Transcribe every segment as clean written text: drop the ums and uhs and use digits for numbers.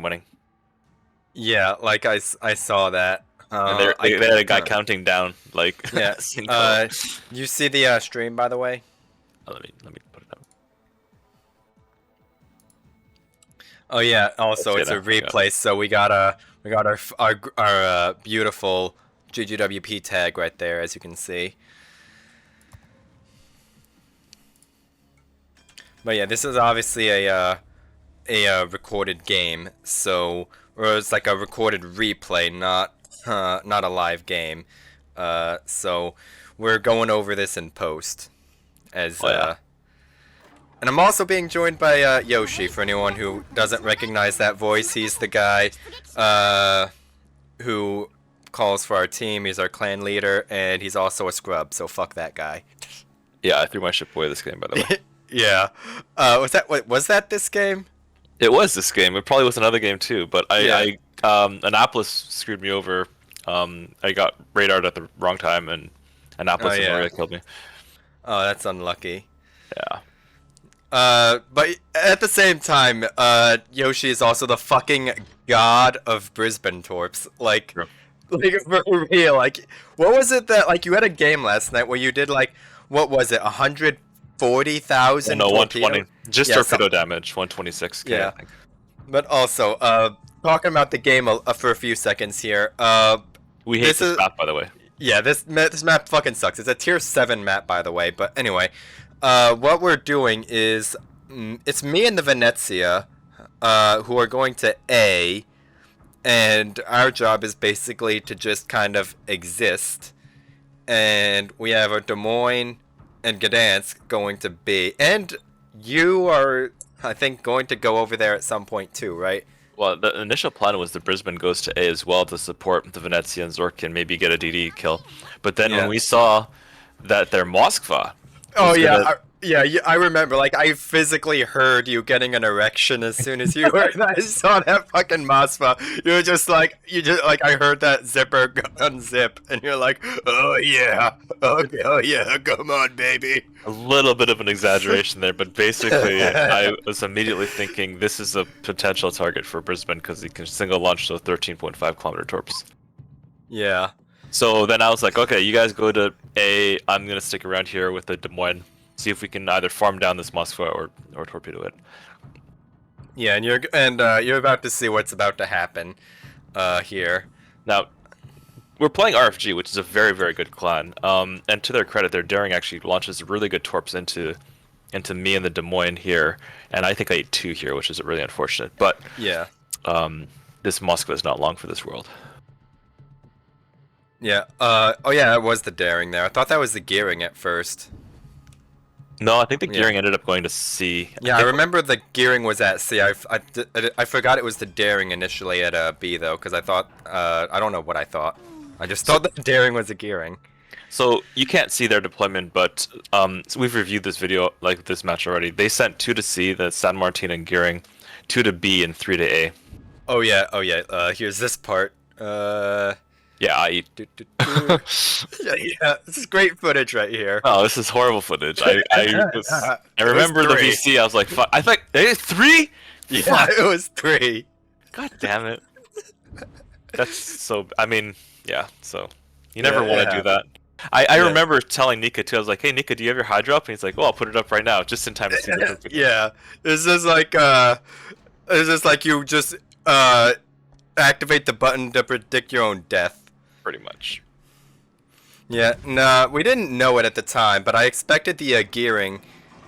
from winning. Yeah, like I saw that. And they had a guy counting down, like. Yeah. You see the stream, by the way? Oh, let me put it up. Oh yeah. Also, it's a replay, so we got our beautiful GGWP tag right there, as you can see. But yeah, this is obviously a recorded game, so or it's like a recorded replay, not a live game. So we're going over this in post, as and I'm also being joined by Yoshi. For anyone who doesn't recognize that voice, he's the guy who calls for our team. He's our clan leader, and he's also a scrub. So fuck that guy. Yeah, I threw my ship away this game, by the way. Yeah. Was that this game? It was this game. It probably was another game too, but Annapolis screwed me over. I got radared at the wrong time, and Annapolis and Moria killed me. Oh, that's unlucky. Yeah. But at the same time, Yoshi is also the fucking god of Brisbane torps. Like for real. Like, what was it that like you had a game last night where you did like what was it, 140,000? No, 120. Just torpedo damage, 126. Yeah. I think. But also, talking about the game for a few seconds here. We hate this map, by the way. Yeah, this map fucking sucks. It's a tier 7 map, by the way. But anyway. What we're doing is, it's me and the Venezia, who are going to A, and our job is basically to just kind of exist, and we have a Des Moines and Gdansk going to B, and you are, I think, going to go over there at some point too, right? Well, the initial plan was the Brisbane goes to A as well to support the Venezia and Zork and maybe get a DD kill, but then when we saw that their Moskva. Oh yeah, I remember. Like, I physically heard you getting an erection as soon as you heard that. I saw that fucking Moskva. You were just like, I heard that zipper unzip, and you're like, oh yeah, come on, baby. A little bit of an exaggeration there, but basically, I was immediately thinking this is a potential target for Brisbane because he can single launch those 13.5 kilometer torps. Yeah. So then I was like, okay, you guys go to A. I'm gonna stick around here with the Des Moines, see if we can either farm down this Moskva or torpedo it. Yeah, and you're about to see what's about to happen here. Now, we're playing RFG, which is a very, very good clan. And to their credit, their daring actually launches really good torps into me and the Des Moines here, and I think I ate 2 here, which is really unfortunate. But yeah, this Moskva is not long for this world. Yeah. Oh yeah, that was the daring there. I thought that was the gearing at first. No, I think the gearing ended up going to C. Yeah, I remember the gearing was at C. I forgot it was the daring initially at B though, because I thought I don't know what I thought. I just thought the daring was the gearing. So you can't see their deployment, but so we've reviewed this video, like this match already. They sent 2 to C, the San Martin and gearing, 2 to B, and 3 to A. Oh yeah. Here's this part. Yeah, I eat. Yeah, this is great footage right here. Oh, this is horrible footage. I remember the VC. I was like, fuck. I thought, 3? Yeah, fuck. It was 3. God damn it. That's so. I mean, yeah. So you never want to do that. I remember telling Nika too. I was like, hey Nika, do you have your Hydra up? And he's like, well, I'll put it up right now, just in time to see the perfect. Yeah, it's just like you just activate the button to predict your own death. Pretty much. Yeah, nah, we didn't know it at the time, but I expected the gearing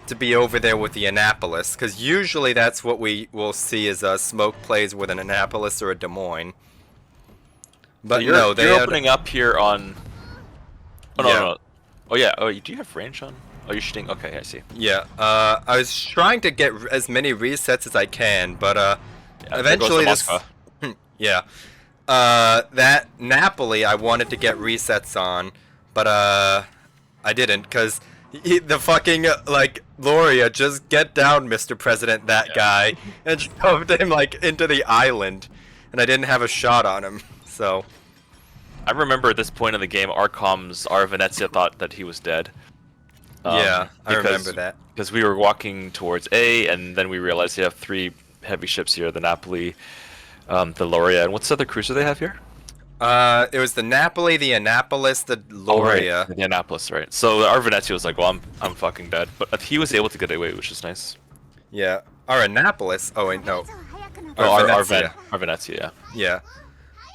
to be over there with the Annapolis, because usually that's what we will see as smoke plays with an Annapolis or a Des Moines. But so no, you're opening up here on. Oh, yeah. No. Oh yeah. Oh, do you have range on? Oh, you're shooting. Okay, I see. Yeah. I was trying to get as many resets as I can, but yeah, eventually this. Yeah. That Napoli I wanted to get resets on, but I didn't, cause the fucking like Loria just get down, Mr. President, that guy, and shoved him like into the island, and I didn't have a shot on him, so. I remember at this point in the game, our Venezia thought that he was dead. Yeah, I remember that. Because we were walking towards A, and then we realized you have 3 heavy ships here, the Napoli, The Loria, and what's the other cruiser they have here? It was the Napoli, the Annapolis, the Oh, right, Loria. the Annapolis, right. So our Venezia was like, well, I'm fucking dead, but he was able to get away, which is nice. Yeah. Our Annapolis. Oh wait, no. Oh, Our Venezia. Our Venezia, Yeah.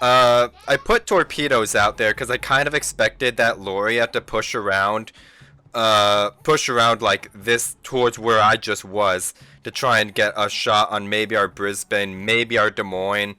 I put torpedoes out there because I kind of expected that Loria to push around like this towards where I just was to try and get a shot on maybe our Brisbane, maybe our Des Moines,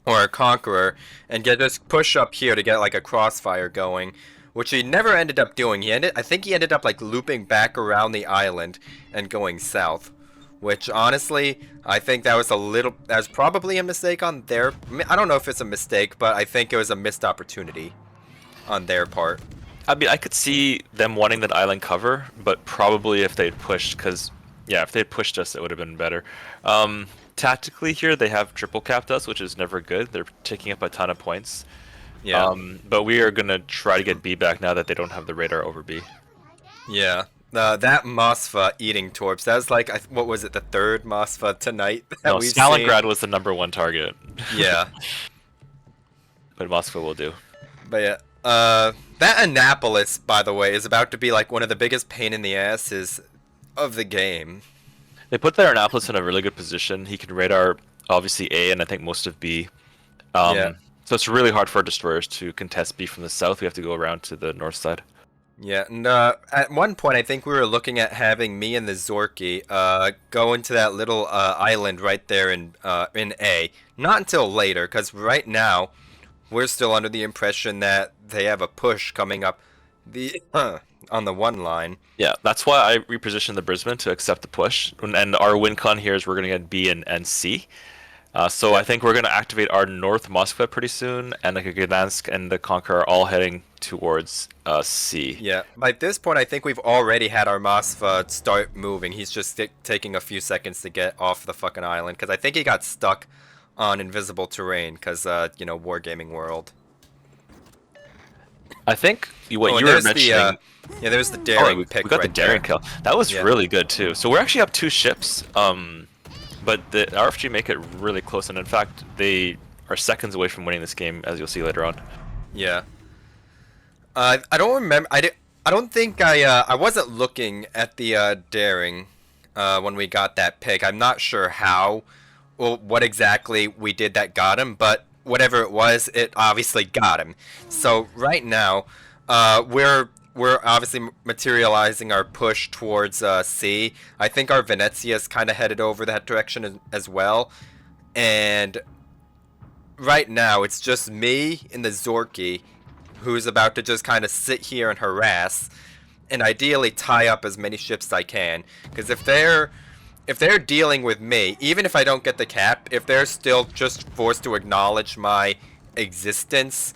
or our Conqueror, and just push up here to get like a crossfire going, which he never ended up doing. I think he ended up like looping back around the island and going south. Which honestly, I think that was probably a mistake on their. I don't know if it's a mistake, but I think it was a missed opportunity on their part. I mean, I could see them wanting that island cover, but probably if they'd pushed, because yeah, if they'd pushed us, it would have been better. Tactically here, they have triple capped us, which is never good. They're taking up a ton of points. Yeah. But we are gonna try to get B back now that they don't have the radar over B. Yeah. That Mosfa eating torps. That was like, what was it, the third Mosfa tonight that No, we've Stalingrad seen? was the #1 target. Yeah. But Moscow will do. But yeah. That Annapolis, by the way, is about to be like one of the biggest pain in the asses of the game. They put their Annapolis in a really good position. He can radar obviously A and I think most of B. Yeah. So it's really hard for our destroyers to contest B from the south. We have to go around to the north side. Yeah, and at one point I think we were looking at having me and the Zorky go into that little island right there in A. Not until later, because right now we're still under the impression that they have a push coming up the on the one line. Yeah, that's why I repositioned the Brisbane to accept the push. And our win con here is we're going to get B and C. So I think we're going to activate our North Moskva pretty soon, and like Gdansk and the Conqueror are all heading towards C. Yeah, by this point I think we've already had our Moskva start moving. He's just taking a few seconds to get off the fucking island, because I think he got stuck on invisible terrain, because, Wargaming World. I think what you were mentioning... yeah, there's the daring we pick got right the daring there. kill. That was really good too. So we're actually up 2 ships, but the RFG make it really close, and in fact, they are seconds away from winning this game, as you'll see later on. Yeah. I don't remember. I don't think I wasn't looking at the daring when we got that pick. I'm not sure how, well, what exactly we did that got him, but whatever it was, it obviously got him. So right now, we're obviously materializing our push towards C. I think our Venezia is kind of headed over that direction as well, and right now it's just me and the Zorky, who's about to just kind of sit here and harass, and ideally tie up as many ships as I can. Because if they're dealing with me, even if I don't get the cap, if they're still just forced to acknowledge my existence,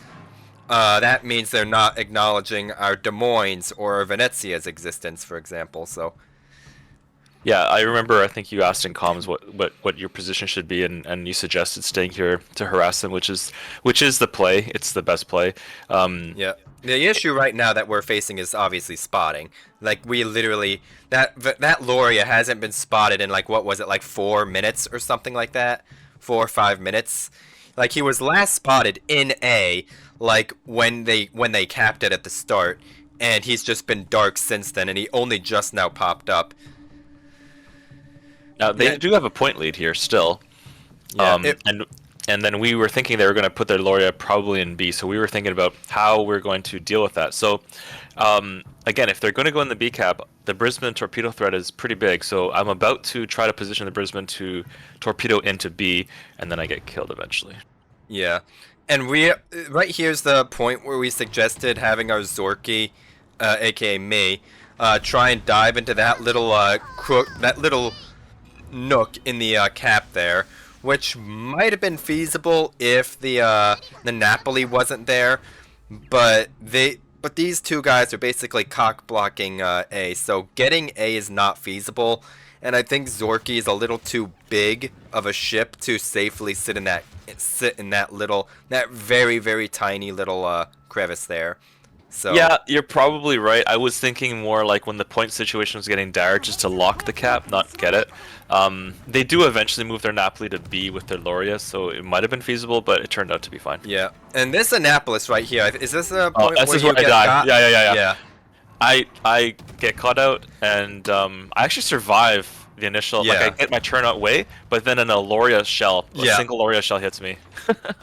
that means they're not acknowledging our Des Moines or our Venezia's existence, for example. So Yeah, I remember. I think you asked in comms what your position should be, and you suggested staying here to harass them, which is the play. It's the best play. yeah, the issue right now that we're facing is obviously spotting. Like, we literally, that Loria hasn't been spotted in, like, what was it, like 4 minutes or something like that, 4 or 5 minutes. Like, he was last spotted in A, like when they capped it at the start, and he's just been dark since then, and he only just now popped up. Now they do have a point lead here still, and then we were thinking they were going to put their Loria probably in B, so we were thinking about how we're going to deal with that. So again, if they're going to go in the B cap, the Brisbane torpedo threat is pretty big. So I'm about to try to position the Brisbane to torpedo into B, and then I get killed eventually. Yeah, and right here's the point where we suggested having our Zorky, aka me, try and dive into that little nook in the cap there, which might have been feasible if the Napoli wasn't there, but these two guys are basically cock blocking A, so getting A is not feasible, and I think Zorky is a little too big of a ship to safely sit in that very very tiny little crevice there. So Yeah, you're probably right. I was thinking more like when the point situation was getting dire, just to lock the cap, not get it. They do eventually move their Napoli to B with their Loria, so it might have been feasible, but it turned out to be fine. yeah, and this Annapolis right here, is this a Oh, point this where is you where I get die. got? Yeah, yeah, yeah, yeah. Yeah, I get caught out, and I actually survive the initial. Like I yeah, get my turn out way, but then an Loria shell, a yeah, single Loria shell hits me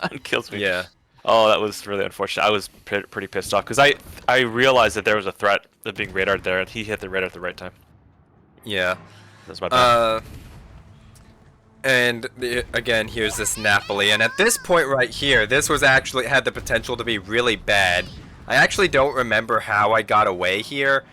and kills me. yeah, Oh, that was really unfortunate. I was pretty pissed off because I realized that there was a threat of being radared there, and he hit the radar at the right time. yeah. That's my bad. And again, here's this Napoli, and at this point right here, this was actually had the potential to be really bad. I actually don't remember how I got away here.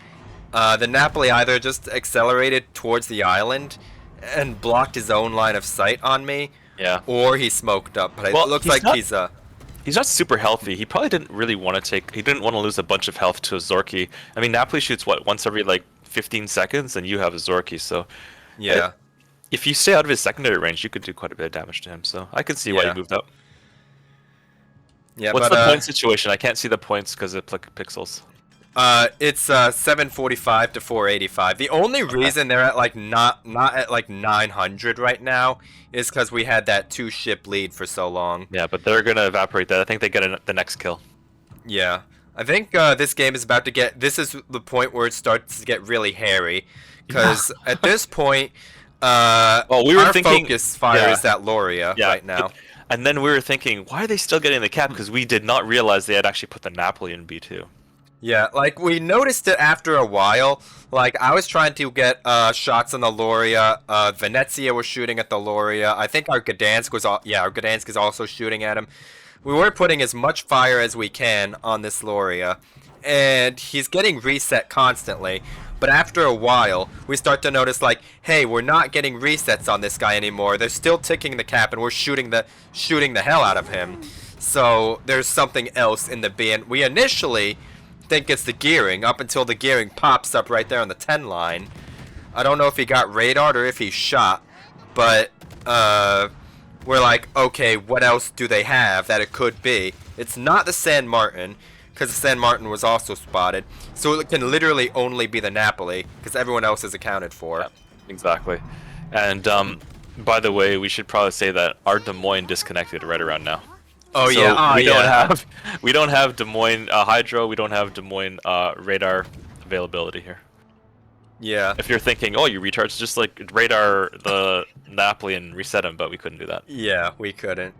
The Napoli either just accelerated towards the island and blocked his own line of sight on me, Yeah. or he smoked up. But Well, it looks like he's not super healthy. He probably didn't really want to take. He didn't want to lose a bunch of health to a Zorky. I mean, Napoli shoots what once every like 15 seconds, and you have a Zorky, so yeah, if you stay out of his secondary range, you could do quite a bit of damage to him. So I can see why yeah, you moved up. yeah. What's But the point situation? I can't see the points because of pixels. it's 745 to 485. The only reason they're at like not at like 900 right now is because we had that 2-ship lead for so long. Yeah, but they're gonna evaporate that. I think they get the next kill. Yeah, I think this game is about to get. This is the point where it starts to get really hairy, because at this point, Well, we were our thinking, focus fire yeah, is that Loria yeah, right now. and then we were thinking, why are they still getting the cap? Because we did not realize they had actually put the Napoli in B2. Yeah, like we noticed it after a while. Like I was trying to get shots on the Loria. Venezia was shooting at the Loria. I think our Gdansk was our Gdansk is also shooting at him. We were putting as much fire as we can on this Loria, and he's getting reset constantly. But after a while, we start to notice like, hey, we're not getting resets on this guy anymore. They're still ticking the cap, and we're shooting the hell out of him. So there's something else in the B, and we initially think it's the gearing up until the gearing pops up right there on the 10 line. I don't know if he got radared or if he shot, but we're like, okay, what else do they have that it could be? It's not the San Martin, because the San Martin was also spotted, so it can literally only be the Napoli, because everyone else is accounted for. Yeah, exactly. And by the way, we should probably say that our Des Moines disconnected right around now. Oh So yeah, we don't have Des Moines Hydro, we don't have Des Moines radar availability here. yeah, If you're thinking, oh, you retards, just like radar the Napoli and reset him, but we couldn't do that. yeah, we couldn't.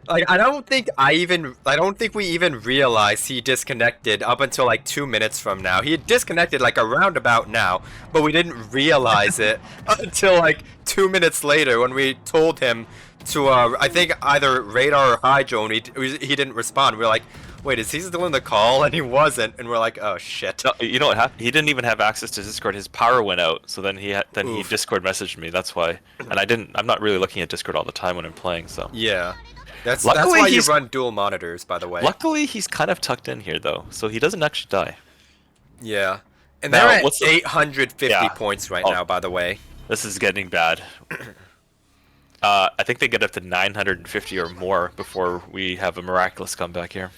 Like I don't think we even realized he disconnected up until like 2 minutes from now. He had disconnected like around about now, but we didn't realize it until like 2 minutes later when we told him to I think either radar or hydro, and he didn't respond. We were like, wait, is he still in the call? And he wasn't, and we're like, oh shit. No, you know what happened? He didn't even have access to Discord. His power went out, so then he Oof. Discord messaged me. That's why. And I'm not really looking at Discord all the time when I'm playing, so. Yeah, that's Luckily, why you he's- run dual monitors, by the way. Luckily, he's kind of tucked in here though, so he doesn't actually die. Yeah, and Now, they're at what's the- 850 Yeah. points right Oh. now, by the way. This is getting bad. I think they get up to 950 or more before we have a miraculous comeback here.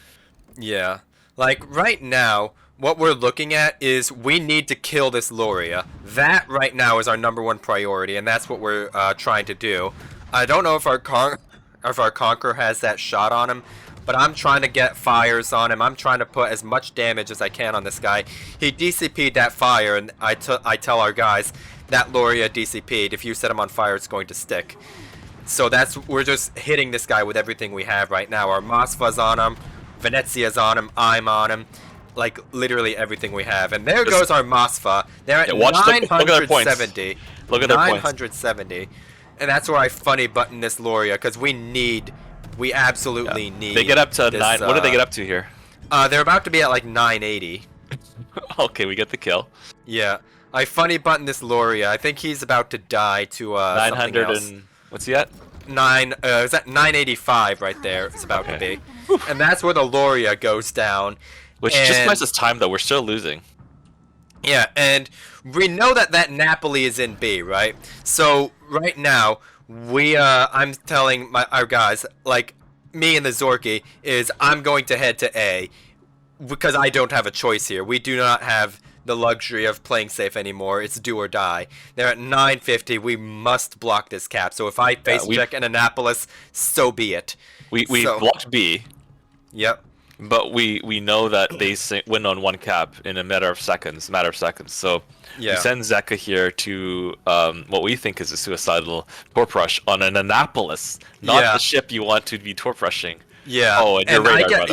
Yeah. Like, right now, what we're looking at is we need to kill this Loria. That, right now, is our #1 priority, and that's what we're trying to do. I don't know if our Conqueror has that shot on him, but I'm trying to get fires on him. I'm trying to put as much damage as I can on this guy. He DCP'd that fire, and I tell our guys, that Loria DCP'd. If you set him on fire, it's going to stick. So we're just hitting this guy with everything we have right now. Our Mosfa's on him, Venezia's on him, I'm on him, like literally everything we have. And there goes our Mosfa. They're at Look at their points. 970. Look at their points. 970. And that's where I funny button this Loria, because we absolutely need. They get up to this, 9. What do they get up to here? They're about to be at like 980. Okay, we get the kill. Yeah. I funny button this Loria. I think he's about to die to 900 something else. and what's he at? Is that 985 right there? It's about to Okay. be, and that's where the Loria goes down. Which just And- buys us time though. We're still losing. Yeah, and we know that Napoli is in B, right? So right now I'm telling our guys, like me and the Zorky, is I'm going to head to A. because I don't have a choice here. We do not have the luxury of playing safe anymore. It's do or die. They're at 950. We must block this cap. So if I face check an Annapolis, so be it. We blocked B. Yep. But we know that they win on one cap in a matter of seconds. So we send Zeka here to what we think is a suicidal torp rush on an Annapolis, not the ship you want to be torp rushing. Yeah. Oh, and you're radar,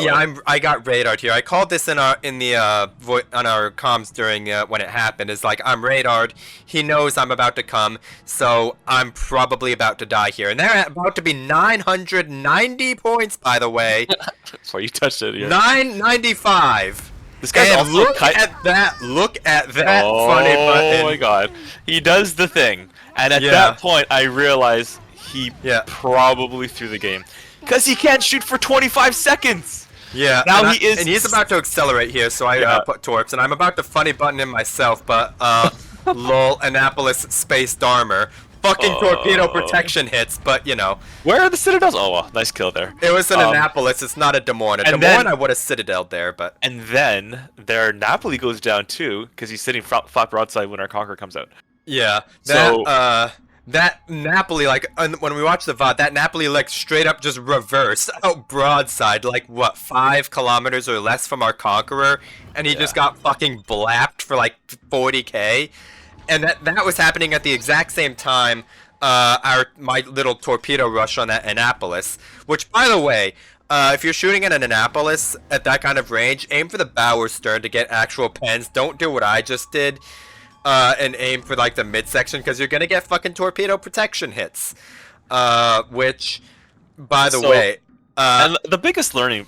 I got radared here. I called this on our comms during when it happened. It's like I'm radared. He knows I'm about to come, so I'm probably about to die here. And they're about to be 990 points, by the way. That's why you touched it here. 995. This guy's also look at that funny button. Oh my god. He does the thing. And at that point, I realize he probably threw the game. Because he can't shoot for 25 seconds! Yeah, now and he's about to accelerate here, so I put torps, and I'm about to funny button him myself, but, lol, Annapolis Space Darmer. Fucking torpedo protection hits, but, you know. Where are the Citadels? Oh, well, nice kill there. It was an Annapolis, it's not a Des Moines. A Des Moines, I would have Citadelled there, but... And then, their Napoli goes down, too, because he's sitting flat broadside when our Conqueror comes out. Yeah, that Napoli, like, when we watched the VOD, that Napoli, like, straight up just reversed out broadside, like, what, 5 kilometers or less from our Conqueror, and he just got fucking blapped for, like, 40k, and that was happening at the exact same time, my little torpedo rush on that Annapolis, which, by the way, if you're shooting at an Annapolis at that kind of range, aim for the bow or stern to get actual pens, don't do what I just did. And aim for like the midsection because you're gonna get fucking torpedo protection hits, which, by the way, and the biggest learning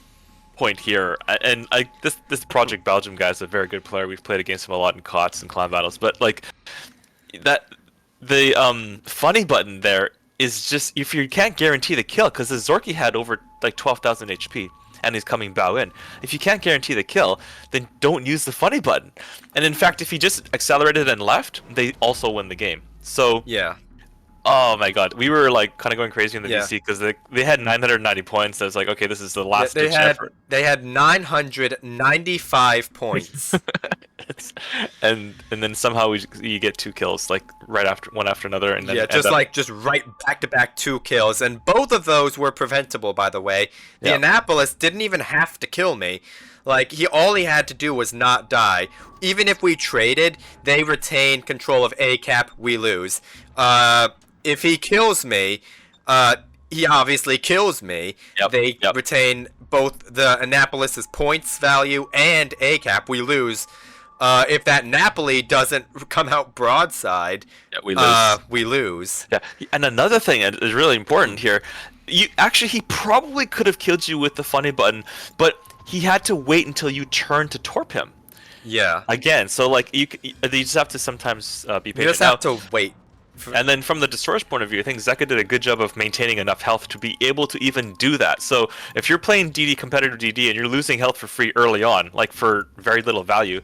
point here, and this Project Belgium guy is a very good player. We've played against him a lot in COTS and clan battles, but like that the funny button there is just if you can't guarantee the kill because the Zorky had over like 12,000 HP. And he's coming bow in. If you can't guarantee the kill, then don't use the funny button. And in fact, if he just accelerated and left, they also win the game. So yeah. Oh my god, we were like kind of going crazy in the VC because they had 990 points. So it's like, okay, this is the last ditch effort. They had 995 points. and then somehow you get 2 kills, like right after one after another, and then just right back to back 2 kills, and both of those were preventable. By the way, the Annapolis didn't even have to kill me. Like all he had to do was not die. Even if we traded, they retain control of A cap. We lose. If he kills me, he obviously kills me. They retain both the Annapolis's points value and A cap. We lose. If that Napoli doesn't come out broadside, we lose. We lose. Yeah, and another thing that is really important here, he probably could have killed you with the funny button, but he had to wait until you turn to torp him. Yeah. Again, so like you just have to sometimes be patient. You just have to wait. And then from the Destroyer's point of view, I think Zeka did a good job of maintaining enough health to be able to even do that. So if you're playing DD competitive DD and you're losing health for free early on, like for very little value,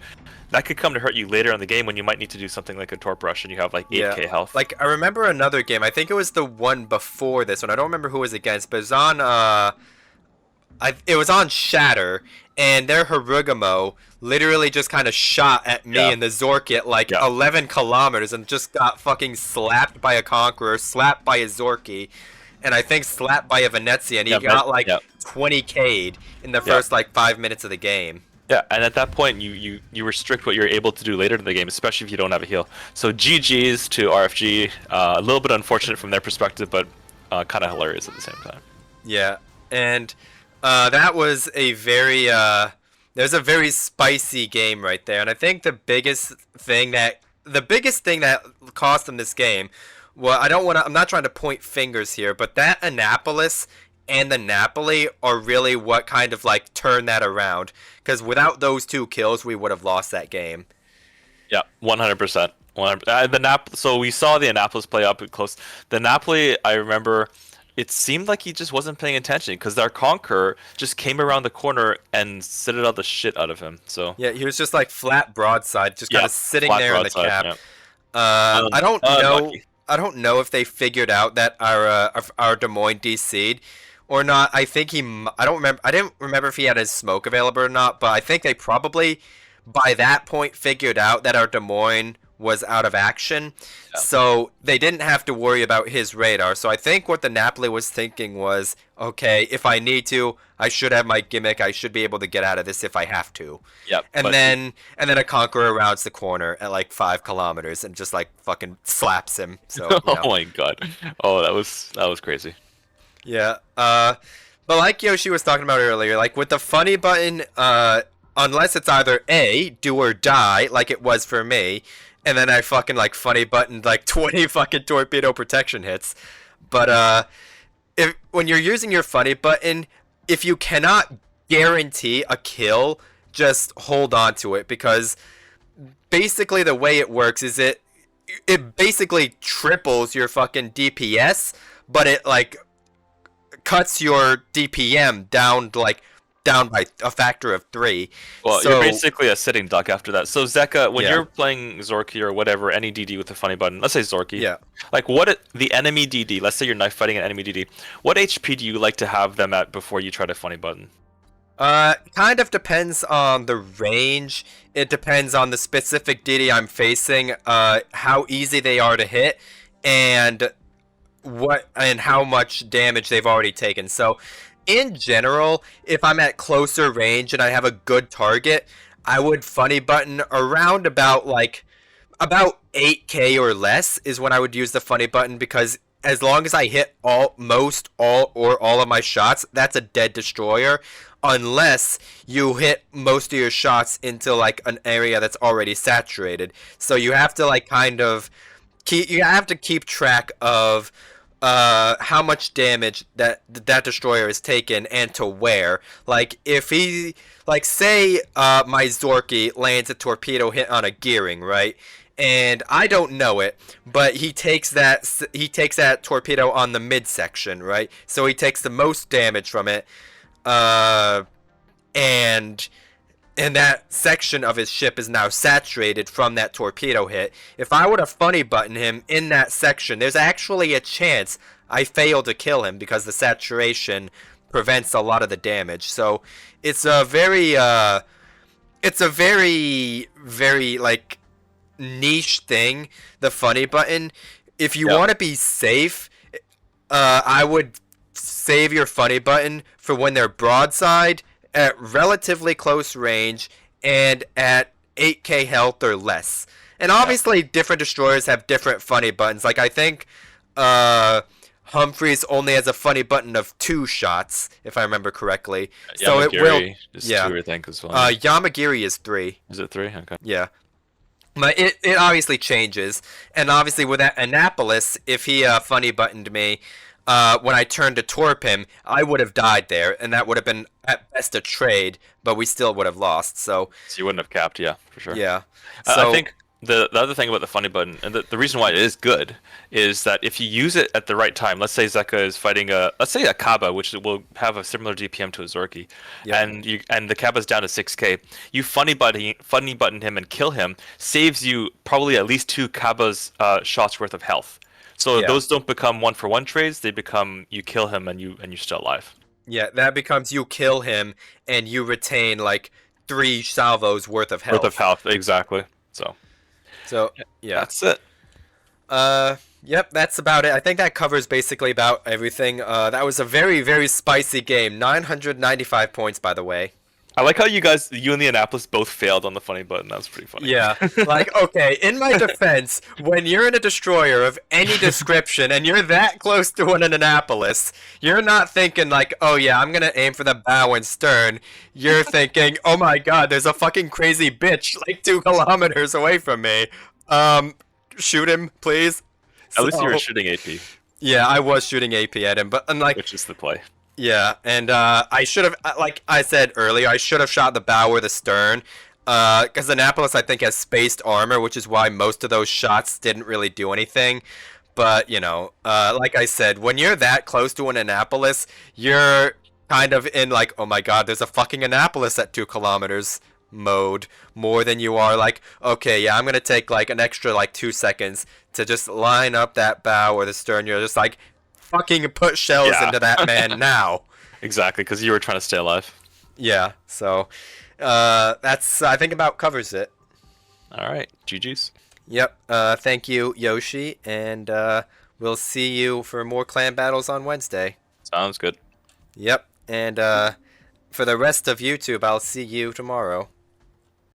that could come to hurt you later in the game when you might need to do something like a torp rush and you have like 8k health. Like I remember another game, I think it was the one before this one. I don't remember who it was against, but it was on it was on Shatter, and their Harugamo literally just kind of shot at me and the Zork at like 11 kilometers and just got fucking slapped by a Conqueror, slapped by a Zorky, and I think slapped by a Venezia, and he got like 20k'd in the first like 5 minutes of the game. Yeah, and at that point, you restrict what you're able to do later in the game, especially if you don't have a heal. So GG's to RFG, a little bit unfortunate from their perspective, but kind of hilarious at the same time. Yeah, and that was a very there's a very spicy game right there, and I think the biggest thing that cost them this game, well, I'm not trying to point fingers here, but that Annapolis and the Napoli are really what kind of like turned that around, because without those 2 kills, we would have lost that game. Yeah, 100%. So we saw the Annapolis play up close. The Napoli, I remember, it seemed like he just wasn't paying attention because our Conqueror just came around the corner and citadel the shit out of him. So yeah, he was just like flat broadside, just kind of sitting there in the cap. Yeah. I don't know. I don't know if they figured out that our Des Moines DC'd. or not. I think I don't remember. I didn't remember if he had his smoke available or not, but I think they probably by that point figured out that our Des Moines was out of action, Yeah. so they didn't have to worry about his radar. So I think what the Napoli was thinking was, okay, if I need to, I should have my gimmick. I should be able to get out of this if I have to. Yep. And But then a Conqueror rounds the corner at like 5 kilometers and just like fucking slaps him. So you know. oh my god. Oh, that was crazy. Yeah. But like Yoshi was talking about earlier, like with the funny button, unless it's either A, do or die, like it was for me, and then I fucking like funny buttoned like 20 fucking torpedo protection hits. But if when you're using your funny button, if you cannot guarantee a kill, just hold on to it because basically the way it works is it basically triples your fucking DPS, but it like cuts your DPM down to like down by a factor of 3. Well, So you're basically a sitting duck after that. So Zeka, when Yeah. you're playing Zorky or whatever, any DD with a funny button, let's say Zorky. yeah, Like the enemy DD, let's say you're knife fighting an enemy DD. What HP do you like to have them at before you try to funny button? kind of depends on the range. It depends on the specific DD I'm facing, how easy they are to hit, and how much damage they've already taken. So in general, if I'm at closer range and I have a good target, I would funny button around about 8k or less is when I would use the funny button, because as long as I hit all of my shots, that's a dead destroyer, unless you hit most of your shots into like an area that's already saturated. So you have to like kind of keep track of how much damage that destroyer has taken and to where. Like if he like say my Zorky lands a torpedo hit on a gearing, right? And I don't know it, but he takes that torpedo on the midsection, right? So he takes the most damage from it, and that section of his ship is now saturated from that torpedo hit. If I were to funny button him in that section, there's actually a chance I fail to kill him because the saturation prevents a lot of the damage. So it's a very very like niche thing, the funny button. If you Yeah. want to be safe, I would save your funny button for when they're broadside, at relatively close range, and at 8k health or less. And obviously, different destroyers have different funny buttons. Like, I think Humphreys only has a funny button of 2 shots, if I remember correctly. So it will. Is Yeah. 2, I think, as well. Yamagiri is 3. Is it 3? Okay. Yeah. But it obviously changes. And obviously, with that Annapolis, if he funny buttoned me, when I turned to torp him, I would have died there, and that would have been at best a trade, but we still would have lost. So So you wouldn't have capped, yeah, for sure. yeah, I think the other thing about the funny button, and the reason why it is good, is that if you use it at the right time, let's say Zeka is fighting let's say a Kaba, which will have a similar DPM to a Zorky, Yeah. and the Kaba's down to 6k, you funny button him and kill him, saves you probably at least 2 Kaba's shots worth of health. So Yeah. those don't become 1-for-1 trades; they become you kill him and you're still alive. yeah, that becomes you kill him and you retain like 3 salvos worth of health. Worth of health, exactly. So Yeah. that's it. Yep, that's about it. I think that covers basically about everything. That was a very, very spicy game. 995 points, by the way. I like how you and the Annapolis both failed on the funny button. That was pretty funny. Yeah, like, okay, in my defense, when you're in a destroyer of any description and you're that close to an Annapolis, you're not thinking like, oh yeah, I'm gonna aim for the bow and stern. You're thinking, oh my god, there's a fucking crazy bitch like 2 kilometers away from me. Shoot him, please. At least you were So- shooting AP, Yeah, I was shooting AP at him, but unlike, which is the play. yeah, and I should have, like I said earlier, I should have shot the bow or the stern, because Annapolis I think has spaced armor, which is why most of those shots didn't really do anything. But you know, like I said, when you're that close to an Annapolis, you're kind of in like, oh my god, there's a fucking Annapolis at 2 kilometers mode, more than you are like, okay, yeah, I'm gonna take like an extra like 2 seconds to just line up that bow or the stern. You're just like, fucking put shells Yeah. into that man now. Exactly, because you were trying to stay alive. Yeah, so that's I think about covers it. All right, GG's. Yep. Thank you, Yoshi, and we'll see you for more clan battles on Wednesday. Sounds good. Yep. And for the rest of YouTube, I'll see you tomorrow.